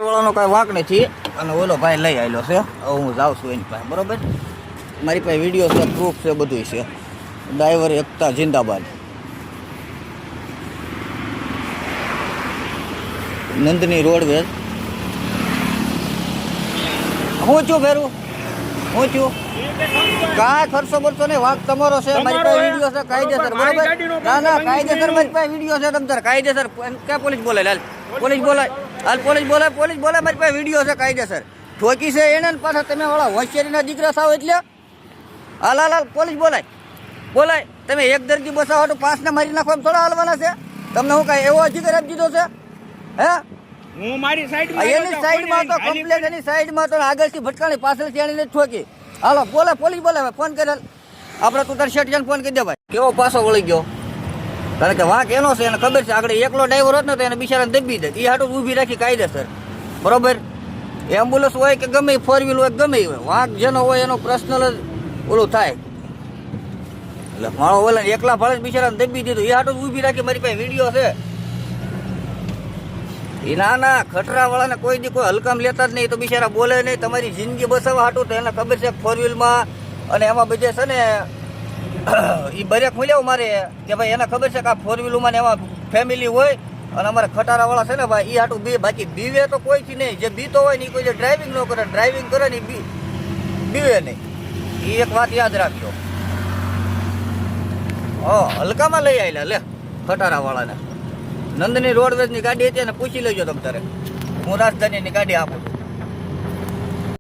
વાળાનો કાંઈ વાંક નથી અને ઓલો ભાઈ લઈ આવેલો છે. હવે હું જાઉં છું એની પાસે, બરોબર. મારી પાસે વિડીયો છે, પ્રૂફ છે, બધું છે. ડ્રાઈવર એકતા જિંદાબાદ. નંદની રોડવેજ. હું છું ફેરું, હું છું કાંઈ ખર્ચો બરસો નહીં. વાંક તમારો છે. મારી પાસે વિડીયો છે કાયદેસર, બરોબર. ના ના કાયદેસર મારી પાસે વિડીયો છે. તમ તાર કાયદેસર ક્યાં પોલીસ બોલાય? હાલ પોલીસ બોલાય, હાલ પોલીસ બોલાય, પોલીસ બોલાય. મારી પાસે વિડીયો છે કાયદેસર. ઠોકી છે એને પાછા તમે વાળા હોશિયારીના દીકરા થાવ એટલે હાલ હાલ હાલ પોલીસ બોલાય, બોલાય. તમે એક દરજી બસાવો તો 5ને મારી નાખો એમ થોડા હાલવાના છે? તમને હું કાંઈ એવો અધિકાર આપી દીધો છે? હે હું મારી સાઈડમાં એની સાઈડમાં તો કમ્પ્લેટ, એની સાઈડમાં તો આગળથી ભટકાણી, પાછળથી આણીને ઠોકી. હાલો બોલે, પોલીસ બોલાવે, ફોન કરે. આપણે તું તાર શેઠ ફોન કરી દે ભાઈ. કેવો પાછો વળી ગયો? કારણ કે વાંક એનો છે, એને ખબર છે. આગળ એકલો ડ્રાઈવર હોત ને તો એને બિચારાને દબી દે. એ હાટું ઊભી રાખી કાયદેસર, બરોબર. એમ્બ્યુલન્સ હોય કે ગમે, 4 વ્હીલ હોય ગમે હોય, વાંક જેનો હોય એનો પર્સનલ જ ઓલું થાય. એટલે મારો ઓલા એકલા ફાળે બિચારાને દબી દીધું. એ હાટું ઊભી રાખી. મારી પાસે વિડીયો છે. એ ના ના ખટરા વાળાને કોઈ દી કોઈ હલકામ લેતા જ નહીં. તો બિચારા બોલે નહીં. તમારી જિંદગી બસાવવા હાટું તો એને ખબર છે 4 વ્હીલમાં અને એમાં બધે છે ને એ બ્રેક મળ્યો મારે કે ભાઈ એને ખબર છે કે આ 4 વ્હીલમાં ને એમાં ફેમિલી હોય અને અમારે ખટારા વાળા છે ને ભાઈ એ હાટું બી. બાકી બીવે તો કોઈથી નહીં. જે બીતો હોય ને એ કોઈ જે ડ્રાઇવિંગ ન કરે, ડ્રાઇવિંગ કરે ને એ બીવે નહીં. એ એક વાત યાદ રાખજો. હલકામાં લઈ આવેલા લે ખટારા વાળાને. નંદની રોડવેજની ગાડી હતી અને પૂછી લેજો તમે તારે. હું રાજધાનીની ગાડી આપું છું.